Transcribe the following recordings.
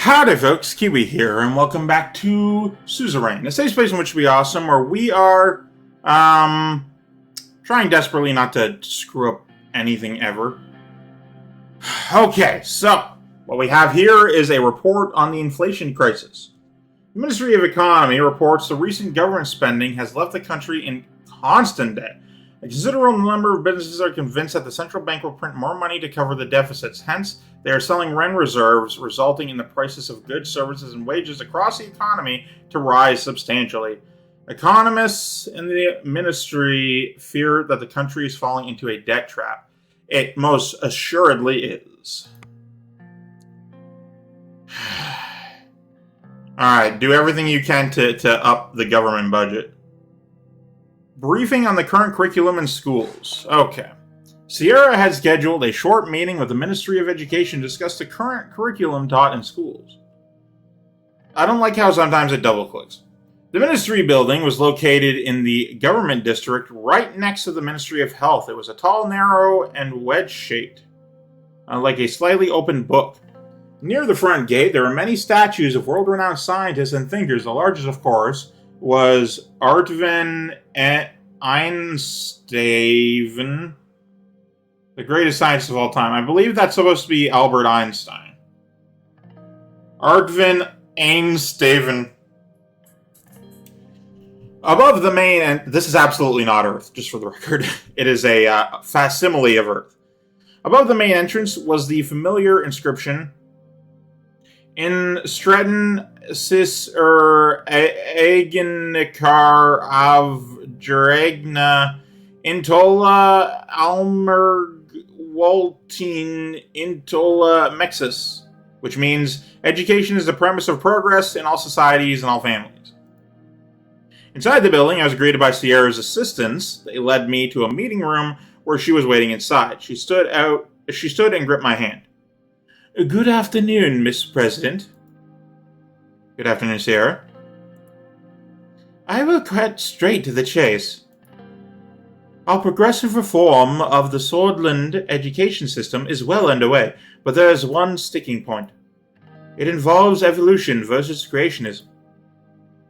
Howdy folks, Keywii here, and welcome back to Suzerain, a safe space in which we are awesome, where we are, trying desperately not to screw up anything ever. Okay, so, what we have here is a report on the inflation crisis. The Ministry of Economy reports the recent government spending has left the country in constant debt. A considerable number of businesses are convinced that the central bank will print more money to cover the deficits. Hence, they are selling REN reserves, resulting in the prices of goods, services, and wages across the economy to rise substantially. Economists in the ministry fear that the country is falling into a debt trap. It most assuredly is. Alright, do everything you can to up the government budget. Briefing on the current curriculum in schools. Okay. Sierra has scheduled a short meeting with the Ministry of Education to discuss the current curriculum taught in schools. I don't like how sometimes it double clicks. The ministry building was located in the government district right next to the Ministry of Health. It was a tall, narrow, and wedge-shaped, like a slightly open book. Near the front gate, there were many statues of world-renowned scientists and thinkers. The largest, of course, was Anton Einstein, the greatest scientist of all time. I believe that's supposed to be Albert Einstein. Anton Einstein. Above the main, and this is absolutely not Earth, just for the record. It is a facsimile of Earth. Above the main entrance was the familiar inscription, In Stretton sis Agenikar av Dragna Intola Almerg Waltin Intola Mexis, which means education is the premise of progress in all societies and all families. Inside the building, I was greeted by Sierra's assistants. They led me to a meeting room where she was waiting inside. She stood and gripped my hand. Good afternoon, Miss President. Good afternoon, Sierra. I will cut straight to the chase. Our progressive reform of the Sordland education system is well underway, but there is one sticking point. It involves evolution versus creationism.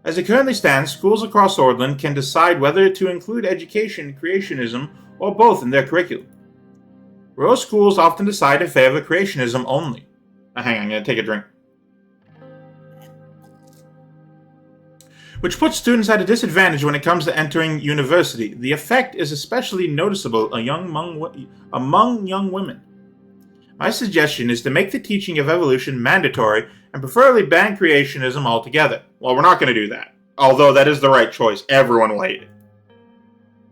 As it currently stands, schools across Sordland can decide whether to include education, creationism, or both in their curriculum. Rural schools often decide in favor of creationism only. Hang on, I'm going to take a drink. Which puts students at a disadvantage when it comes to entering university. The effect is especially noticeable among young women. My suggestion is to make the teaching of evolution mandatory and preferably ban creationism altogether. Well, we're not going to do that. Although that is the right choice. Everyone will hate it.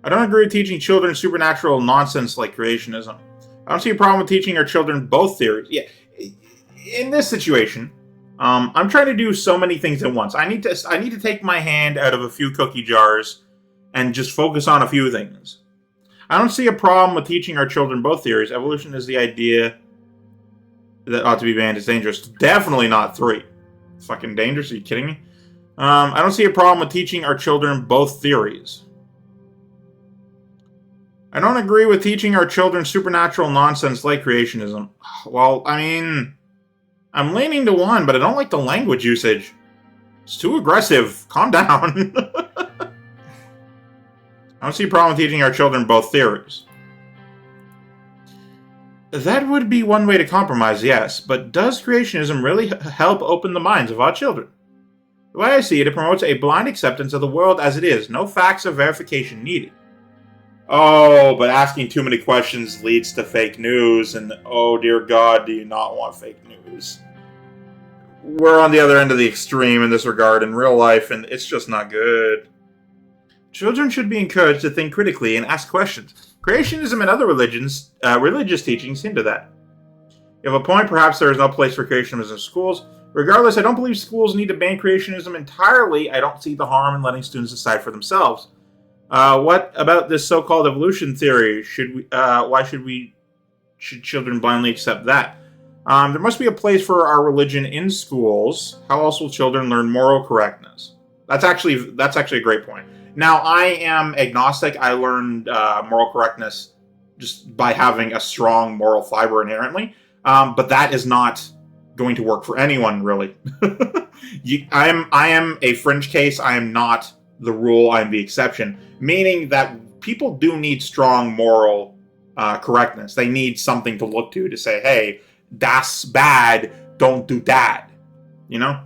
I don't agree with teaching children supernatural nonsense like creationism. I don't see a problem with teaching our children both theories. Yeah, in this situation, I'm trying to do so many things at once. I need to take my hand out of a few cookie jars and just focus on a few things. I don't see a problem with teaching our children both theories. Evolution is the idea that ought to be banned. It's dangerous. Definitely not 3. Fucking dangerous? Are you kidding me? I don't see a problem with teaching our children both theories. I don't agree with teaching our children supernatural nonsense like creationism. Well, I mean, I'm leaning to one, but I don't like the language usage. It's too aggressive. Calm down. I don't see a problem with teaching our children both theories. That would be one way to compromise, yes, but does creationism really help open the minds of our children? The way I see it, it promotes a blind acceptance of the world as it is. No facts or verification needed. Oh, but asking too many questions leads to fake news, and oh dear God, do you not want fake news? We're on the other end of the extreme in this regard in real life, and it's just not good. Children should be encouraged to think critically and ask questions. Creationism and other religious teachings hinder that. You have a point, perhaps there is no place for creationism in schools. Regardless, I don't believe schools need to ban creationism entirely. I don't see the harm in letting students decide for themselves. What about this so-called evolution theory? Should children blindly accept that? There must be a place for our religion in schools. How else will children learn moral correctness? That's actually a great point. Now, I am agnostic. I learned moral correctness just by having a strong moral fiber inherently. But that is not going to work for anyone, really. I am a fringe case. I am not the rule. I am the exception. Meaning that people do need strong moral correctness. They need something to look to say, hey, that's bad, don't do that. You know?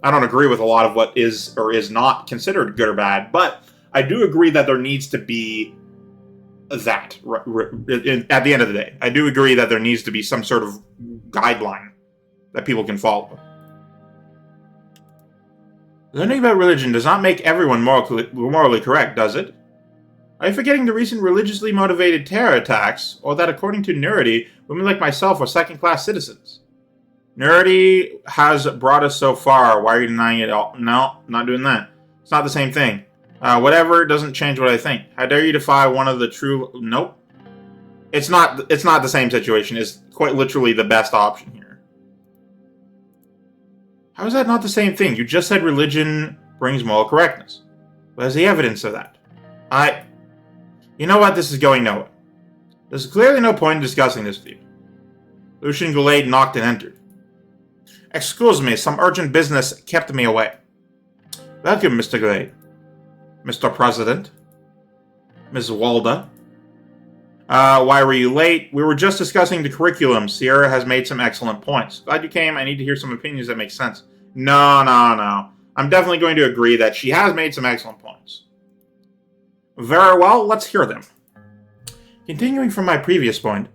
I don't agree with a lot of what is or is not considered good or bad, but I do agree that there needs to be that at the end of the day. I do agree that there needs to be some sort of guideline that people can follow. Learning about religion does not make everyone morally correct, does it? Are you forgetting the recent religiously motivated terror attacks, or that according to Nerdy, women like myself are second-class citizens? Nerdy has brought us so far. Why are you denying it all? No, not doing that. It's not the same thing. Whatever doesn't change what I think. How dare you defy one of the true... Nope. It's not the same situation. It's quite literally the best option here. How is that not the same thing? You just said religion brings moral correctness. Where's the evidence of that? You know what? This is going nowhere. There's clearly no point in discussing this with you. Lucian Goulet knocked and entered. Excuse me, some urgent business kept me away. Welcome, Mr. Goulet. Mr. President. Ms. Walda. Why were you late? We were just discussing the curriculum. Sierra has made some excellent points. Glad you came. I need to hear some opinions that make sense. No. I'm definitely going to agree that she has made some excellent points. Very well, let's hear them. Continuing from my previous point,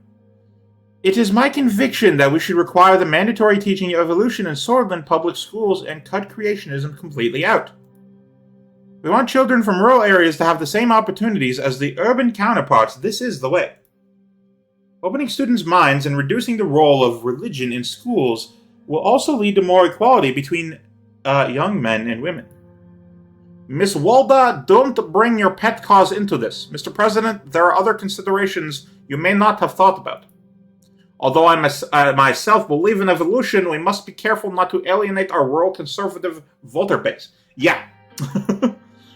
it is my conviction that we should require the mandatory teaching of evolution in Sordland public schools and cut creationism completely out. We want children from rural areas to have the same opportunities as the urban counterparts. This is the way. Opening students' minds and reducing the role of religion in schools will also lead to more equality between young men and women. Miss Walda, don't bring your pet cause into this. Mr. President, there are other considerations you may not have thought about. Although I myself believe in evolution, we must be careful not to alienate our rural conservative voter base. Yeah.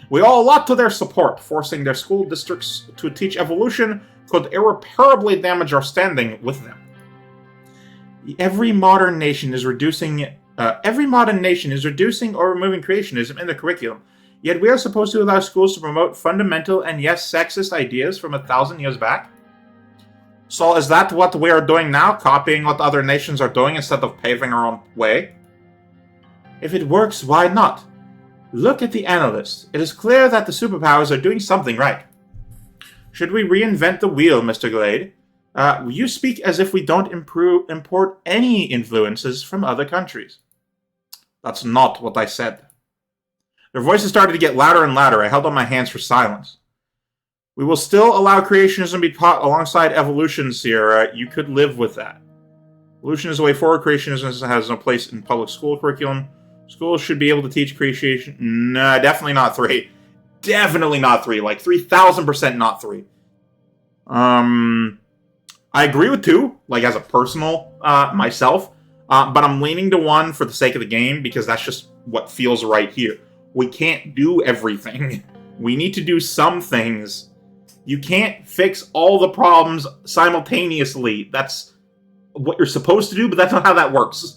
We owe a lot to their support. Forcing their school districts to teach evolution could irreparably damage our standing with them. Every modern nation is reducing or removing creationism in the curriculum. Yet we are supposed to allow schools to promote fundamental and yes, sexist ideas from 1,000 years back? So is that what we are doing now? Copying what other nations are doing instead of paving our own way? If it works, why not? Look at the analysts. It is clear that the superpowers are doing something right. Should we reinvent the wheel, Mr. Glade? You speak as if we don't import any influences from other countries. That's not what I said. Their voices started to get louder and louder. I held up my hands for silence. We will still allow creationism to be taught alongside evolution, Sierra. You could live with that. Evolution is the way forward. Creationism has no place in public school curriculum. Schools should be able to teach creation. Nah, definitely not 3. Definitely not 3. Like 3,000% not 3. I agree with 2, like as a personal myself. But I'm leaning to 1 for the sake of the game because that's just what feels right here. We can't do everything. We need to do some things. You can't fix all the problems simultaneously. That's what you're supposed to do, but that's not how that works.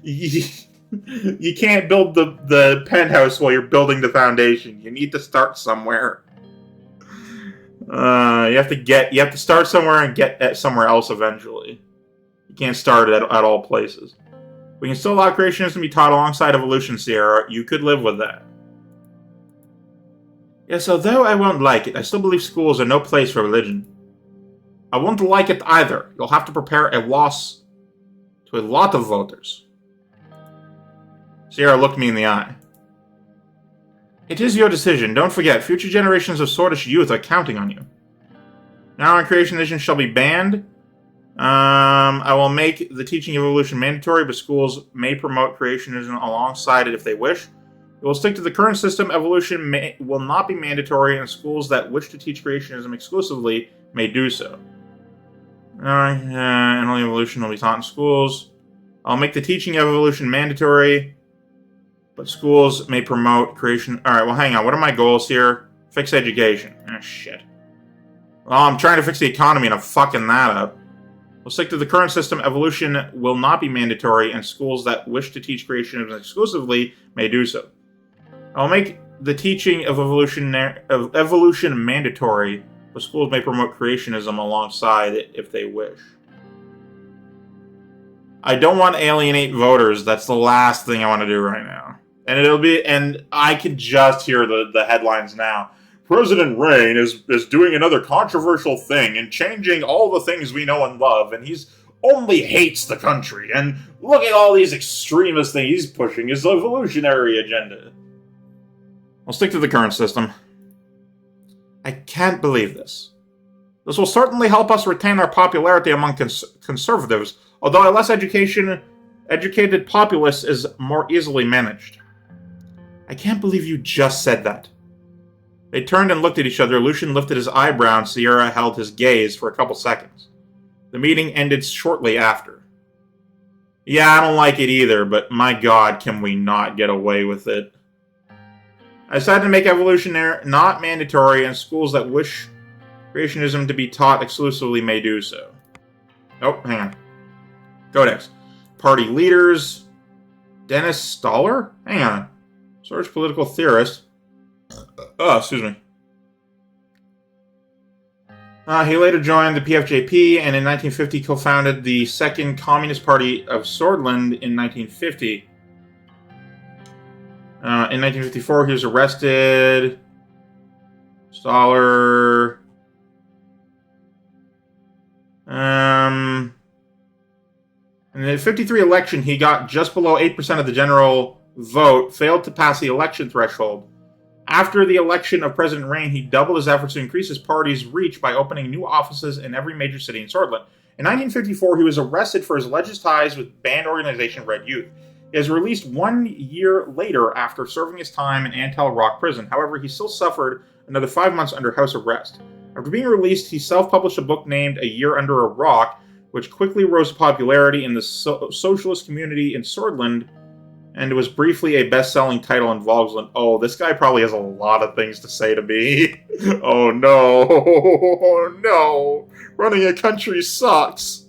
You can't build the penthouse while you're building the foundation. You need to start somewhere. You have to start somewhere and get somewhere else eventually. You can't start at all places. We can still allow creationism to be taught alongside evolution, Sierra. You could live with that. Yes, although I won't like it, I still believe schools are no place for religion. I won't like it either. You'll have to prepare a loss to a lot of voters. Sierra looked me in the eye. It is your decision. Don't forget, future generations of Swordish youth are counting on you. Now on creationism shall be banned. I will make the teaching of evolution mandatory, but schools may promote creationism alongside it if they wish. We will stick to the current system. Evolution will not be mandatory, and schools that wish to teach creationism exclusively may do so. And only evolution will be taught in schools. I'll make the teaching of evolution mandatory, but schools may promote creation. Alright, well hang on. What are my goals here? Fix education. Ah, shit. Well, I'm trying to fix the economy and I'm fucking that up. We'll stick to the current system. Evolution will not be mandatory, and schools that wish to teach creationism exclusively may do so. I'll make the teaching of evolution mandatory, but schools may promote creationism alongside it if they wish. I don't want to alienate voters. That's the last thing I want to do right now. And I can just hear the headlines now. President Rayne is doing another controversial thing and changing all the things we know and love, and he's only hates the country. And look at all these extremist things he's pushing, his evolutionary agenda. I'll stick to the current system. I can't believe this. This will certainly help us retain our popularity among conservatives, although a less educated populace is more easily managed. I can't believe you just said that. They turned and looked at each other. Lucian lifted his eyebrow and Sierra held his gaze for a couple seconds. The meeting ended shortly after. Yeah, I don't like it either, but my god, can we not get away with it? I decided to make evolution not mandatory, and schools that wish creationism to be taught exclusively may do so. Oh, hang on. Codex. Party leaders. Dennis Stoller? Hang on. Search political theorist. Oh, excuse me. He later joined the PFJP and in 1950 co-founded the Second Communist Party of Sordland in 1950. In 1954, he was arrested. Stoller. In the 53 election, he got just below 8% of the general vote, failed to pass the election threshold. After the election of President Rayne, he doubled his efforts to increase his party's reach by opening new offices in every major city in Sordland. In 1954, he was arrested for his alleged ties with banned organization Red Youth. He was released 1 year later after serving his time in Antal Rock Prison. However, he still suffered another 5 months under house arrest. After being released, he self-published a book named A Year Under a Rock, which quickly rose to popularity in the socialist community in Sordland, and was briefly a best-selling title in Vogsland. Oh, this guy probably has a lot of things to say to me. Oh no, oh no, running a country sucks.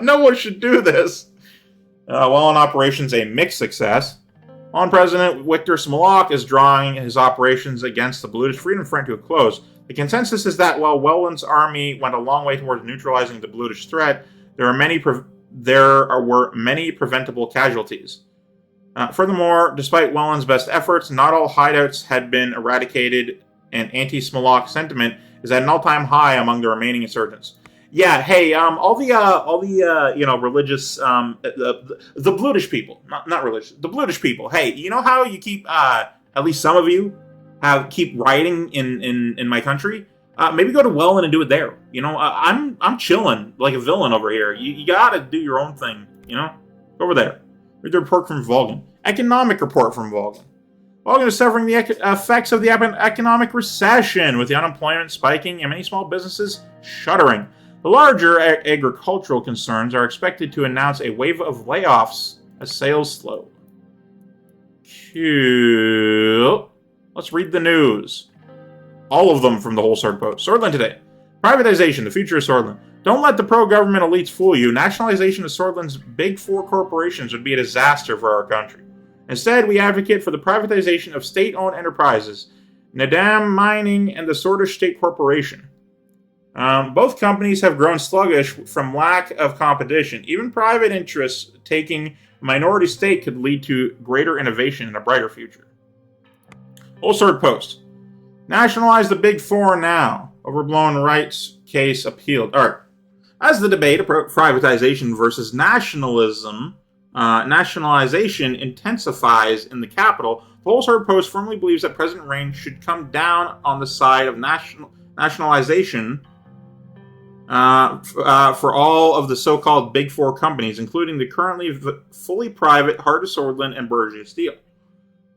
No one should do this. While in operations, a mixed success. On President Victor Smolak is drawing his operations against the Blutish Freedom Front to a close. The consensus is that while Welland's army went a long way towards neutralizing the Blutish threat, there were many preventable casualties. Furthermore, despite Welland's best efforts, not all hideouts had been eradicated, and anti-Smolak sentiment is at an all-time high among the remaining insurgents. Yeah, hey, all the religious, the Blutish people, not religious, the Blutish people. Hey, you know how you keep, at least some of you, keep rioting in my country? Maybe go to Welland and do it there. You know, I'm chilling like a villain over here. You gotta do your own thing. You know, go over there. Read the report from Volgan. Economic report from Volgan. Volgan is suffering the effects of the economic recession, with the unemployment spiking and many small businesses shuttering. The larger agricultural concerns are expected to announce a wave of layoffs as sales slow. Cool. Let's read the news. All of them from the whole Sword Post. Sordland today. Privatization, the future of Sordland. Don't let the pro-government elites fool you. Nationalization of Sordland's big four corporations would be a disaster for our country. Instead, we advocate for the privatization of state-owned enterprises, Nadam Mining and the Sordish State Corporation. Both companies have grown sluggish from lack of competition. Even private interests taking a minority stake could lead to greater innovation and a brighter future. Old Sword Post. Nationalize the Big Four now. Overblown rights case appealed. All right. As the debate about privatization versus nationalization intensifies in the capital, the Whole Sword Post firmly believes that President Rayne should come down on the side of nationalization for all of the so-called Big Four companies, including the currently fully private Heart of Sordland and Berger Steel.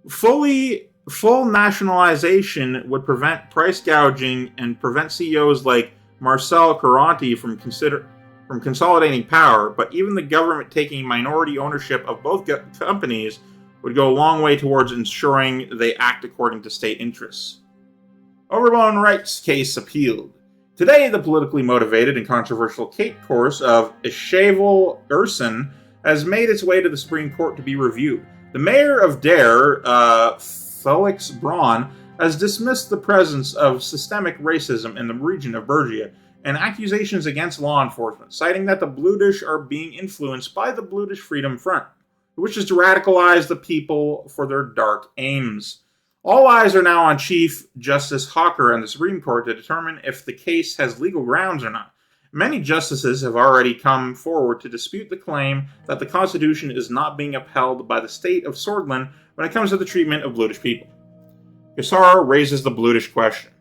Full nationalization would prevent price gouging and prevent CEOs like Marcel Caronti from consolidating power, but even the government taking minority ownership of both companies would go a long way towards ensuring they act according to state interests. Overblown rights case appealed. Today, the politically motivated and controversial course of Eschaval Urson has made its way to the Supreme Court to be reviewed. The mayor of Dare, Felix Braun, has dismissed the presence of systemic racism in the region of Bergia and accusations against law enforcement, citing that the Bludish are being influenced by the Bludish Freedom Front, who wishes to radicalize the people for their dark aims. All eyes are now on Chief Justice Hawker and the Supreme Court to determine if the case has legal grounds or not. Many justices have already come forward to dispute the claim that the Constitution is not being upheld by the state of Sordland when it comes to the treatment of Bludish people. Kassar raises the Bludish question.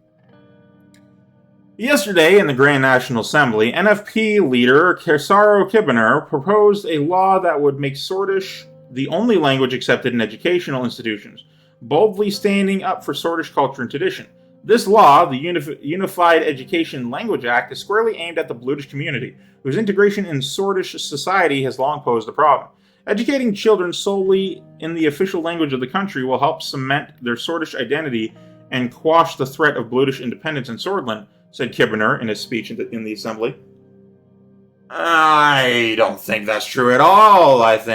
Yesterday, in the Grand National Assembly, NFP leader Kersaro Kibiner proposed a law that would make Sordish the only language accepted in educational institutions, boldly standing up for Sordish culture and tradition. This law, the Unified Education Language Act, is squarely aimed at the Bludish community, whose integration in Sordish society has long posed a problem. Educating children solely in the official language of the country will help cement their Sordish identity and quash the threat of Bludish independence in Sordland, said Kibiner in his speech in the assembly. I don't think that's true at all. If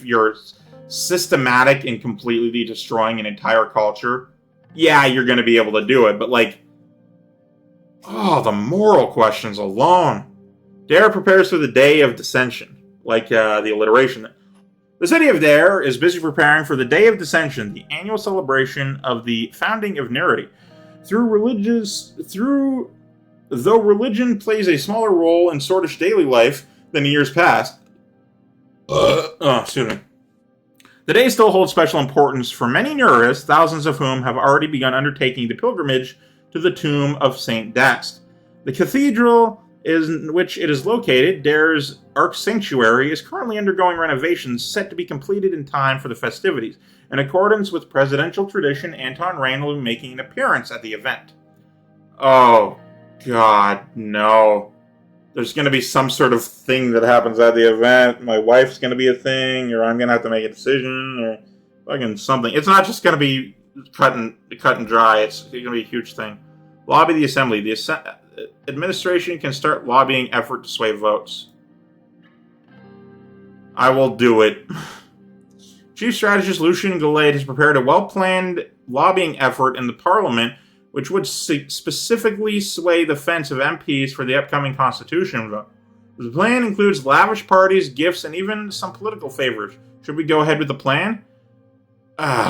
you're systematic in completely destroying an entire culture, yeah, you're going to be able to do it. But, the moral questions alone. Dare prepares for the Day of Dissension, the alliteration. The city of Dare is busy preparing for the Day of Dissension, the annual celebration of the founding of Nerity. Though religion plays a smaller role in Sordish daily life than in years past, excuse me. The day still holds special importance for many Nurists, thousands of whom have already begun undertaking the pilgrimage to the tomb of Saint Dast. The cathedral in which it is located, Dare's Ark Sanctuary, is currently undergoing renovations set to be completed in time for the festivities. In accordance with presidential tradition, Anton Rayne will be making an appearance at the event. Oh, God, no. There's going to be some sort of thing that happens at the event. My wife's going to be a thing, or I'm going to have to make a decision, or fucking something. It's not just going to be cut and dry. It's going to be a huge thing. Lobby the assembly. The administration can start lobbying effort to sway votes. I will do it. Chief Strategist Lucien Gallade has prepared a well-planned lobbying effort in the Parliament which would specifically sway the fence of MPs for the upcoming Constitution vote. The plan includes lavish parties, gifts, and even some political favors. Should we go ahead with the plan?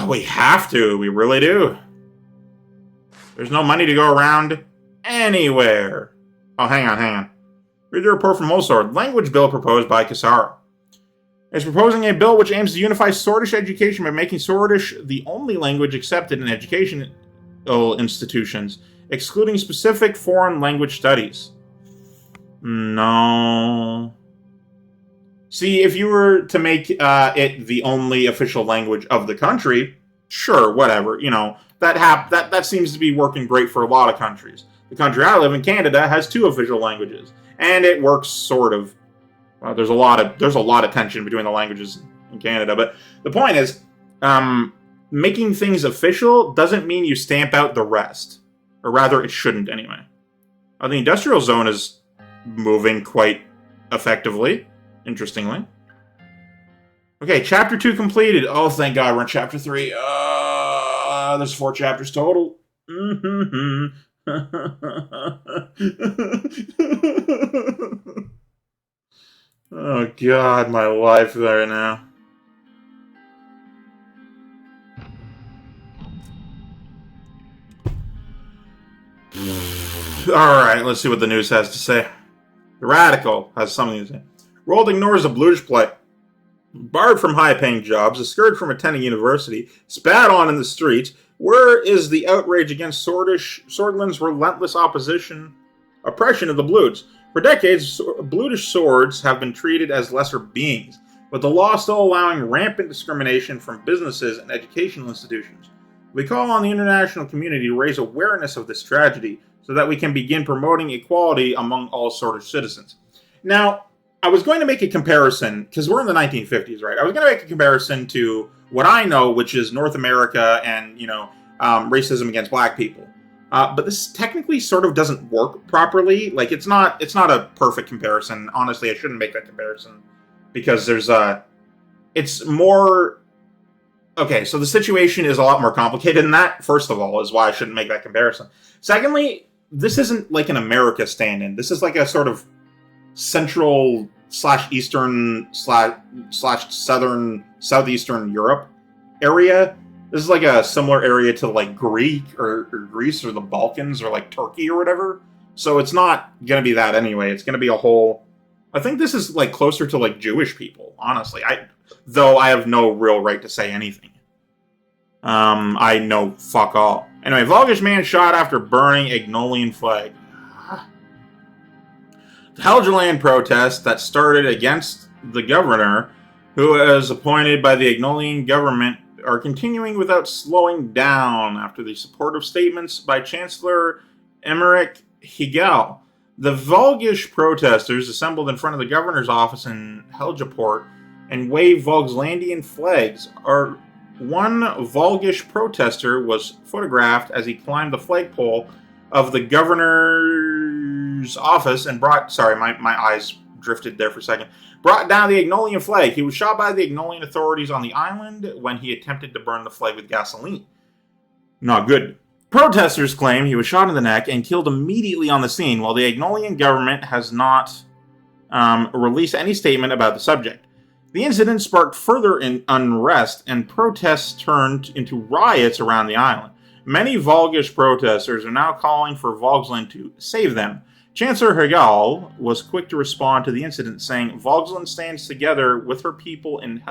We have to. We really do. There's no money to go around anywhere. Oh, hang on. Read the report from Mosord. Language bill proposed by Kassar. It's proposing a bill which aims to unify Sordish education by making Sordish the only language accepted in educational institutions, excluding specific foreign language studies. No. See, if you were to make it the only official language of the country, sure, whatever. That seems to be working great for a lot of countries. The country I live in, Canada, has 2 official languages, and it works sort of. There's a lot of tension between the languages in Canada, but the point is, making things official doesn't mean you stamp out the rest, or rather, it shouldn't anyway. The industrial zone is moving quite effectively, interestingly. Okay, chapter 2 completed. Oh, thank God, we're in chapter 3. There's 4 chapters total. Oh, God, my life right now. Alright, let's see what the news has to say. The Radical has something to say. World ignores a Bludish plight. Barred from high-paying jobs, discouraged from attending university, spat on in the streets, where is the outrage against Sordland's relentless oppression of the Bluds? For decades, Bludish swords have been treated as lesser beings, with the law still allowing rampant discrimination from businesses and educational institutions. We call on the international community to raise awareness of this tragedy so that we can begin promoting equality among all Sordish citizens. Now, I was going to make a comparison, because we're in the 1950s, right? I was going to make a comparison to what I know, which is North America and, racism against black people. But this technically sort of doesn't work properly. Like, it's not a perfect comparison. Honestly, I shouldn't make that comparison because it's more. Okay, so the situation is a lot more complicated than that. First of all, is why I shouldn't make that comparison. Secondly, this isn't like an America stand-in. This is like a sort of central / eastern / southern southeastern Europe area. This is like a similar area to like Greek or Greece or the Balkans or like Turkey or whatever. So it's not going to be that anyway. It's going to be a whole... I think this is like closer to like Jewish people, honestly. Though I have no real right to say anything. I know fuck all. Anyway, Volgish man shot after burning Agnolian flag. The Helgeland protest that started against the governor, who was appointed by the Agnolian government, are continuing without slowing down after the supportive statements by Chancellor Emmerich Hegel. The Volgish protesters assembled in front of the governor's office in Helgeport and waved Volkslandian flags. One Volgish protester was photographed as he climbed the flagpole of the governor's office and brought... Sorry, my eyes drifted there for a second. Brought down the Agnolian flag. He was shot by the Agnolian authorities on the island when he attempted to burn the flag with gasoline. Not good. Protesters claim he was shot in the neck and killed immediately on the scene, while the Agnolian government has not released any statement about the subject. The incident sparked further unrest, and protests turned into riots around the island. Many Volgish protesters are now calling for Volksland to save them. Chancellor Hegel was quick to respond to the incident, saying, "Volksland stands together with her people in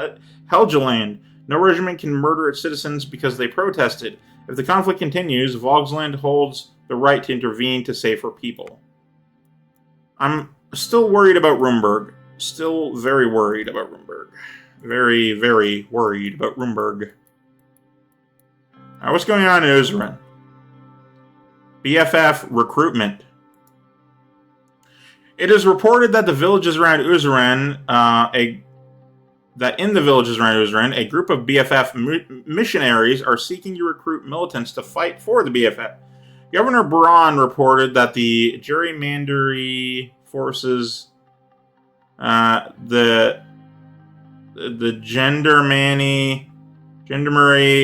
Helgeland. No regime can murder its citizens because they protested. If the conflict continues, Volksland holds the right to intervene to save her people." I'm still worried about Rumberg. Still very worried about Rumberg. Very, very worried about Rumberg. Now, what's going on in Suzerain? BFF recruitment. It is reported that the villages around Suzerain, a group of BFF missionaries are seeking to recruit militants to fight for the BFF. Governor Braun reported that the gerrymandery forces, the gendarmerie,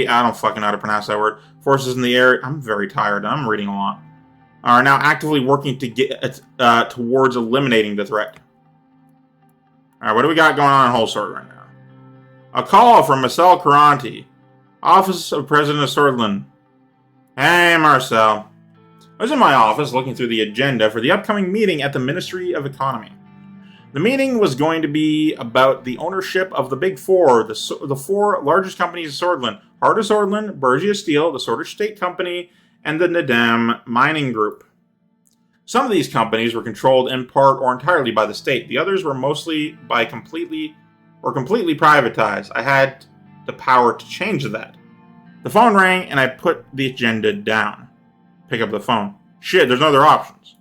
I don't fucking know how to pronounce that word, forces in the area, I'm very tired, I'm reading a lot, are now actively working to get towards eliminating the threat. Alright, what do we got going on in Sordland right now? A call from Marcel Caranti, Office of President of Sordland. Hey, Marcel. I was in my office looking through the agenda for the upcoming meeting at the Ministry of Economy. The meeting was going to be about the ownership of the Big Four, the four largest companies of Sordland: Heart of Sordland, Bergia Steel, the Sordish State Company, and the Nadam Mining Group. Some of these companies were controlled in part or entirely by the state. The others were mostly completely privatized. I had the power to change that. The phone rang, and I put the agenda down. Pick up the phone. Shit, there's no other options.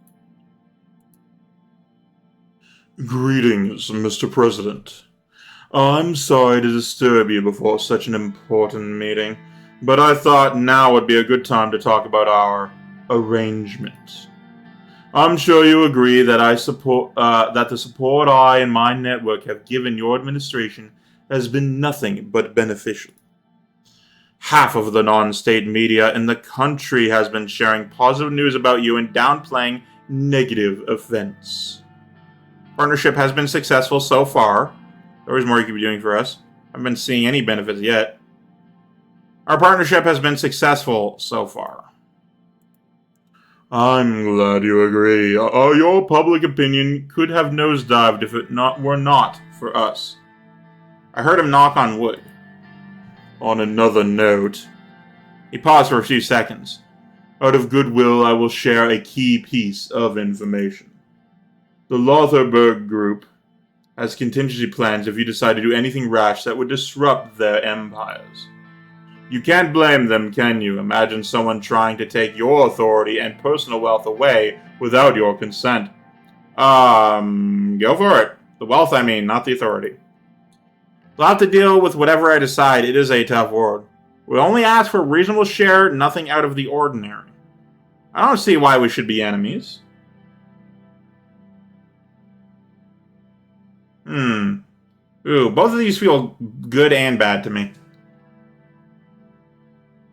Greetings, Mr. President. I'm sorry to disturb you before such an important meeting, but I thought now would be a good time to talk about our arrangement. I'm sure you agree that that the support I and my network have given your administration has been nothing but beneficial. Half of the non-state media in the country has been sharing positive news about you and downplaying negative events. Partnership has been successful so far. There's always more you could be doing for us. I haven't been seeing any benefits yet. Our partnership has been successful so far. I'm glad you agree. Your public opinion could have nosedived if it were not for us. I heard him knock on wood. On another note, he paused for a few seconds. Out of goodwill, I will share a key piece of information. The Lotharberg Group has contingency plans if you decide to do anything rash that would disrupt their empires. You can't blame them, can you? Imagine someone trying to take your authority and personal wealth away without your consent. Go for it. The wealth, I mean, not the authority. They'll have to deal with whatever I decide. It is a tough world. We only ask for a reasonable share, nothing out of the ordinary. I don't see why we should be enemies. Ooh, both of these feel good and bad to me.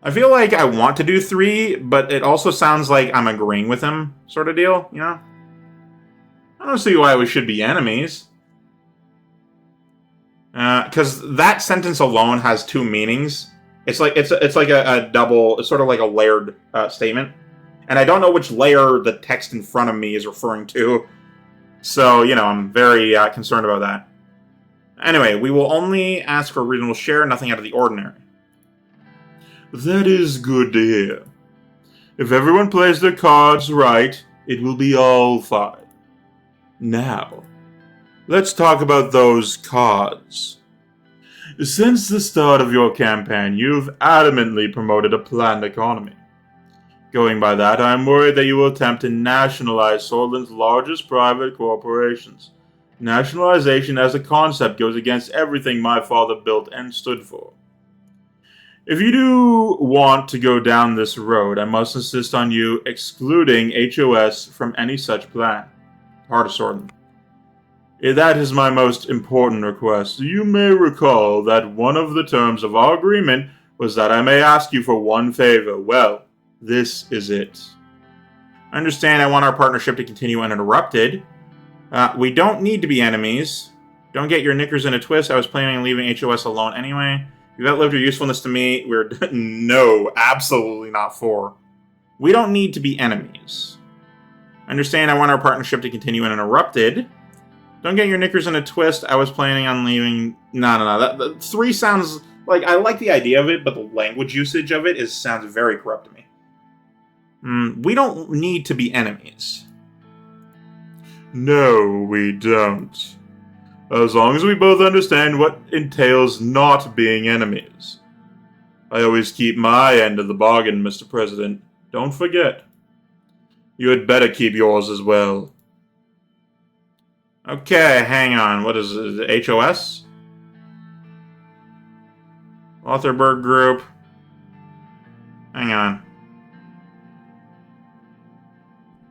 I feel like I want to do 3, but it also sounds like I'm agreeing with him, sort of deal, you know? I don't see why we should be enemies. Because that sentence alone has 2 meanings. It's like a double. It's sort of like a layered statement, and I don't know which layer the text in front of me is referring to. So you know, I'm very concerned about that. Anyway, we will only ask for a reasonable share, nothing out of the ordinary. That is good to hear. If everyone plays their cards right, it will be all fine. Now, let's talk about those cards. Since the start of your campaign, you've adamantly promoted a planned economy. Going by that, I am worried that you will attempt to nationalize Sordland's largest private corporations. Nationalization as a concept goes against everything my father built and stood for. If you do want to go down this road, I must insist on you excluding HOS from any such plan. Heart of Sordland. That is my most important request. You may recall that one of the terms of our agreement was that I may ask you for one favor. Well, this is it. I understand I want our partnership to continue uninterrupted. We don't need to be enemies. Don't get your knickers in a twist. I was planning on leaving HOS alone anyway. You've outlived your usefulness to me. No, absolutely not for. We don't need to be enemies. I understand I want our partnership to continue uninterrupted. Don't get your knickers in a twist. I was planning on leaving. No. That 3 sounds like I like the idea of it, but the language usage of it sounds very corrupt to me. We don't need to be enemies. No, we don't. As long as we both understand what entails not being enemies. I always keep my end of the bargain, Mr. President. Don't forget. You had better keep yours as well. Okay, hang on. What is it? HOS? Lotharberg Group. Hang on.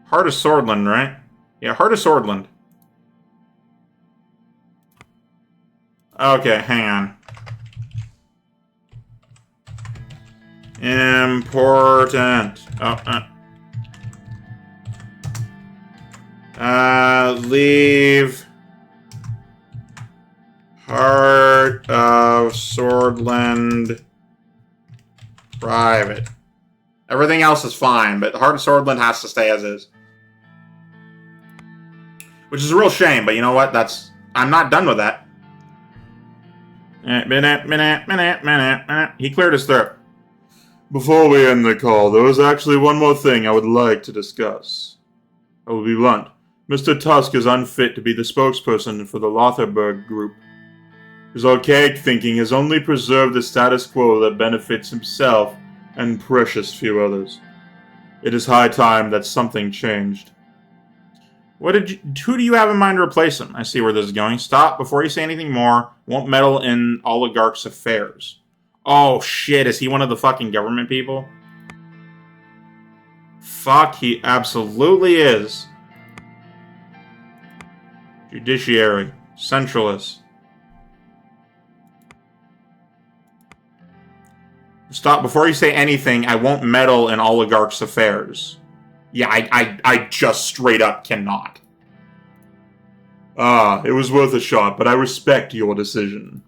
Heart of Sordland, right? Yeah, Heart of Sordland. Okay, hang on. Important. Leave Heart of Sordland private. Everything else is fine, but Heart of Sordland has to stay as is. Which is a real shame, but you know what? I'm not done with that. He cleared his throat. Before we end the call, there was actually one more thing I would like to discuss. I will be blunt. Mr. Tusk is unfit to be the spokesperson for the Lotharberg Group. His archaic thinking has only preserved the status quo that benefits himself and precious few others. It is high time that something changed. Who do you have in mind to replace him? I see where this is going. Stop before you say anything more. Won't meddle in oligarchs' affairs. Oh shit, is he one of the fucking government people? Fuck, he absolutely is. Judiciary. Centralist. Stop before you say anything. I won't meddle in oligarchs' affairs. Yeah, I just straight up cannot. It was worth a shot, but I respect your decision.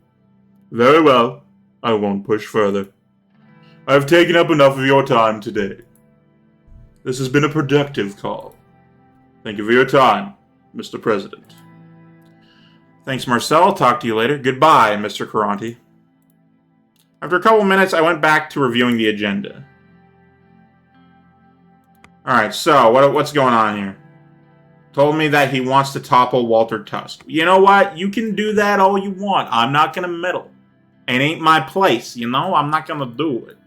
Very well, I won't push further. I have taken up enough of your time today. This has been a productive call. Thank you for your time, Mr. President. Thanks, Marcel. Talk to you later. Goodbye, Mr. Caranti. After a couple minutes, I went back to reviewing the agenda. Alright, so, what's going on here? Told me that he wants to topple Walter Tusk. You know what? You can do that all you want. I'm not gonna meddle. It ain't my place, you know? I'm not gonna do it.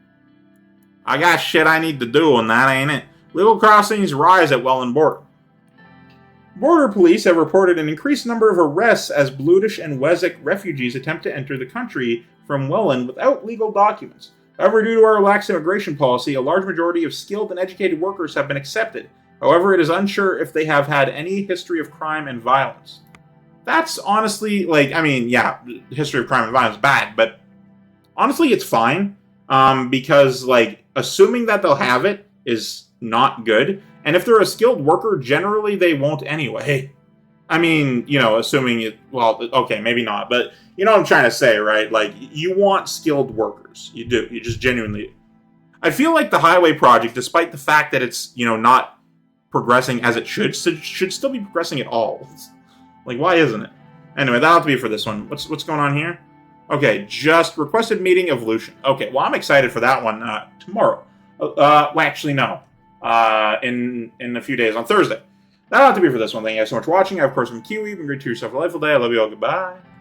I got shit I need to do, and that ain't it. Legal crossings rise at Welland border. Border police have reported an increased number of arrests as Bludish and Wessex refugees attempt to enter the country from Welland without legal documents. However, due to our lax immigration policy, a large majority of skilled and educated workers have been accepted. However, it is unsure if they have had any history of crime and violence. That's honestly, like, I mean, yeah, history of crime and violence is bad, but honestly, it's fine. Because, like, assuming that they'll have it is not good. And if they're a skilled worker, generally they won't anyway. I mean, you know, assuming it, well, okay, maybe not, but you know what I'm trying to say, right? Like, you want skilled workers. You do. You just genuinely. I feel like the highway project, despite the fact that it's, you know, not progressing as it should still be progressing at all. Like, why isn't it? Anyway, that'll have to be for this one. What's going on here? Okay, just requested meeting evolution. Okay, well, I'm excited for that one tomorrow. Well, actually, no. In a few days, on Thursday. That'll have to be for this one. Thank you guys so much for watching. I, of course, am Keywii. You've been great to yourself. A delightful day. I love you all. Goodbye.